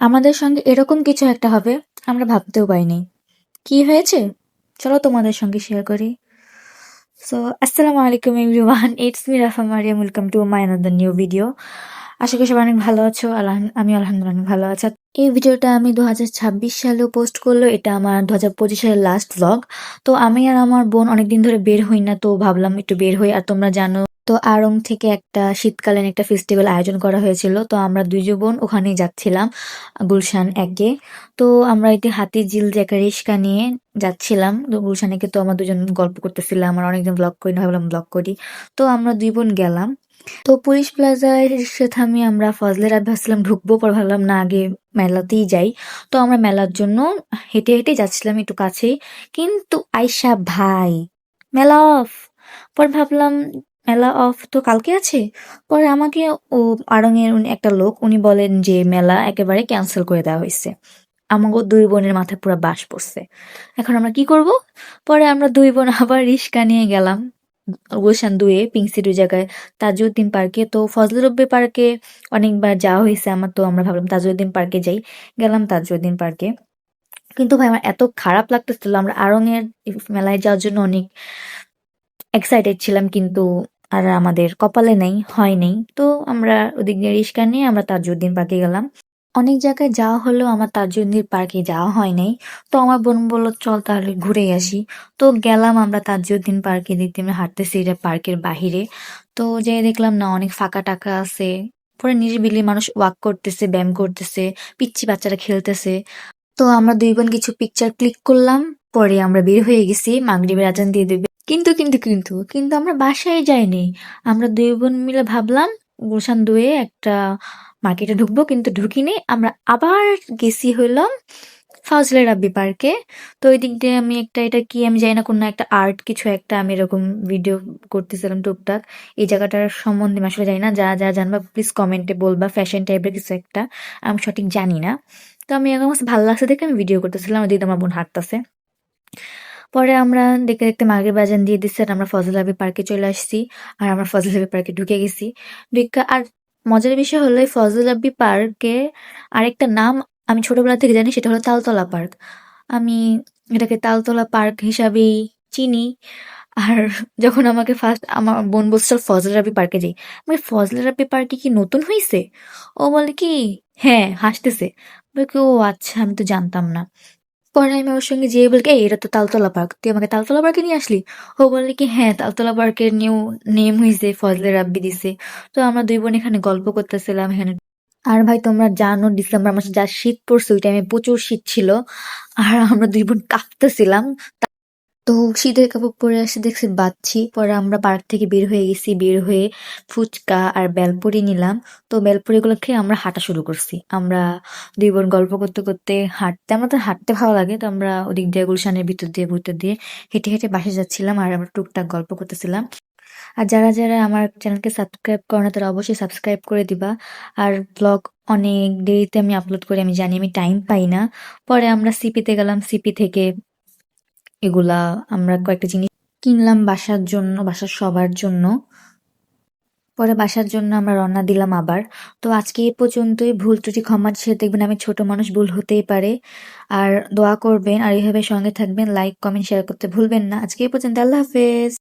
আমাদের সঙ্গে এরকম কিছু একটা হবে আমরা ভাবতেও পারিনি। কি হয়েছে? চলো তোমাদের সঙ্গে শেয়ার করি। সো আসসালামু আলাইকুম everyone, it's me Rafa Mariyam, welcome to my another new video. আশা করি সবাই অনেক ভালো আছো। আমি আলহামদুলিল্লাহ অনেক ভালো আছি। এই ভিডিওটা আমি 2026 সালেও পোস্ট করলো, এটা আমার 2025 সালের লাস্ট ভ্লগ। তো আমি আর আমার বোন অনেকদিন ধরে বের হই না, তো ভাবলাম একটু বের হই। আর তোমরা জানো তো আড়ং থেকে একটা শীতকালীন একটা ফেস্টিভ্যাল আয়োজন করা হয়েছিল, তো আমরা দুইজন বোন ওখানেই যাচ্ছিলাম, গুলশান একে। তো আমরা এটি হাতিঝিল যে একটা রিক্সা নিয়ে যাচ্ছিলাম, তো গুলশানে তো আমরা দুজন গল্প করতেছিলাম। আমরা অনেকদিন ব্লগ করি না, ভাবলাম ব্লগ করি। তো আমরা দুই বোন গেলাম। তো পুলিশ প্লাজায় রিক্সা থামিয়ে আমরা ফজলের ভাবছিলাম ঢুকবো, পর ভাবলাম না, আগে মেলাতেই যাই। তো আমরা মেলার জন্য হেঁটে হেঁটে যাচ্ছিলাম একটু কাছেই, কিন্তু আয়শা ভাই, মেলা অফ। পর ভাবলাম মেলা অফ তো কালকে আছে। পরে আমাকে ও আড়ংয়ের একটা লোক উনি বলেন যে মেলা একেবারে ক্যান্সেল করে দেওয়া হয়েছে। আমাকে দুই বোনের মাথায় পুরো বাস পড়ছে। এখন আমরা কি করব? পরে আমরা দুই বোন আবার রিক্সা নিয়ে গেলাম গুলশান 2-এ পিঙ্ক সিটি জায়গায় তাজউদ্দিন পার্কে। তো ফজলে রব্বি পার্কে অনেকবার যাওয়া হয়েছে আমার, তো আমরা ভাবলাম তাজউদ্দিন পার্কে যাই। গেলাম তাজউদ্দিন পার্কে। কিন্তু ভাই আমার এত খারাপ লাগতেছিল, আমরা আড়ংয়ের মেলায় যাওয়ার জন্য অনেক এক্সাইটেড ছিলাম, কিন্তু আর আমাদের কপালে নেই, হয় নাই। তো আমরা ওদিক দিয়ে রিক্সা নিয়ে আমরা তাজউদ্দিন পার্কে গেলাম। অনেক জায়গায় যাওয়া হলেও আমার তাজউদ্দিন পার্কে যাওয়া হয় নাই। তো আমার বোন বলল চল তাহলে ঘুরে আসি। তো গেলাম আমরা তাজউদ্দিন পার্কে, দেখতে আমরা হাঁটতেছি এটা পার্কের বাহিরে। তো যেয়ে দেখলাম না অনেক ফাঁকা টাকা আছে, পরে নিরিবিলি মানুষ ওয়াক করতেছে, ব্যায়াম করতেছে, পিচ্চি বাচ্চারা খেলতেছে। তো আমরা দুই বোন কিছু পিকচার ক্লিক করলাম, পরে আমরা বের হয়ে গেছি, মাগরিবের আজান দিয়ে দেবে। কিন্তু আমরা বাসায় যাইনি। আমরা দুই বোন মিলে ভাবলাম গুলশান 2-এ একটা মার্কেটে ঢুকবো, কিন্তু ঢুকিনি। আমরা আবার গেছি হইলাম ফজলে রাব্বি পার্কে। তো ওই দিক দিয়ে আমি একটা, এটা কি আমি জানি না, কোনো একটা আর্ট কিছু একটা, আমি এরকম ভিডিও করতেছিলাম টুকটাক। এই জায়গাটার সম্বন্ধে আমি আসলে জানি না, যা যা জানবা প্লিজ কমেন্টে বলবা। ফ্যাশন টাইপের কিছু একটা, আমি সঠিক জানি না। তো আমি এখন ভালো লাগছে দেখে আমি ভিডিও করতেছিলাম, ওদিকে আমার বোন হাঁটতেছে। পরে আমরা দেখতে দেখতে মাগরিব আজান দিয়ে দিচ্ছে, আর আমরা ফজল আবি পার্কে চলে আসছি। আর আমরা ফজল আবি পার্কে ঢুকে গেছি। আর মজার বিষয় হলো এই ফজল আবি পার্কে আরেকটা নাম আমি ছোটবেলা থেকে জানি, সেটা হলো তালতলা পার্ক। আমি এটাকে তালতলা পার্ক হিসাবেই চিনি। আর যখন আমাকে ফার্স্ট আমার বোন বলছিল ফজল রাব্বি পার্কে যাই, আমি ফজল রাব্বি পার্কে কি নতুন হয়েছে? ও বলে কি, হ্যাঁ, হাসতেছে। বলে কি, ও আচ্ছা, আমি তো জানতাম না। পরে আমি ওর সঙ্গে যেয়ে বলি, এই এটা তো তালতলা পার্ক, তুই আমাকে তালতলা পার্কে নিয়ে আসলি? ও বললি কি, হ্যাঁ, তালতলা পার্কের নিউ নেম হয়েছে, ফজলে রাব্বি দিছে। তো আমরা দুই বোন এখানে গল্প করতেছিলাম এখানে। আর ভাই তোমরা জানো ডিসেম্বর মাসে যা শীত পড়ছে, ওই টাইমে প্রচুর শীত ছিল। আর আমরা দুই বোন কাঁপতেছিলাম। তো শীতের কাপড় পরে আসে দেখছি বাচ্চি। পরে আমরা পার্ক থেকে বের হয়ে গেছি, বের হয়ে ফুচকা আর বেলপুরি নিলাম। তো বেলপুরিগুলো খেয়ে আমরা হাঁটা শুরু করছি। আমরা দুই বোন গল্প করতে করতে হাঁটতে, আমরা তো হাঁটতে ভালো লাগে, তো আমরা ওদিক দিয়ে গুলশানের ভিতর দিয়ে হেঁটে হেঁটে বাসে যাচ্ছিলাম, আর আমরা টুকটাক গল্প করতেছিলাম। আর যারা যারা আমার চ্যানেলকে সাবস্ক্রাইব করে না তারা অবশ্যই সাবস্ক্রাইব করে দিবা। আর ব্লগ অনেক দেরিতে আমি আপলোড করি, আমি জানি, আমি টাইম পাই না। পরে আমরা সিপিতে গেলাম, সিপি থেকে এগুলা আমরা কয়েকটা জিনিস কিনলাম বাসার জন্য, বাসার সবার জন্য। পরে বাসার জন্য আমরা রওনা দিলাম আবার। তো আজকে এই পর্যন্তই, ভুল ত্রুটি ক্ষমার সাথে দেখবেন, আমি ছোট মানুষ, ভুল হতেই পারে। আর দোয়া করবেন, আর এইভাবে সঙ্গে থাকবেন, লাইক কমেন্ট শেয়ার করতে ভুলবেন না। আজকে এই পর্যন্ত, আল্লাহ হাফেজ।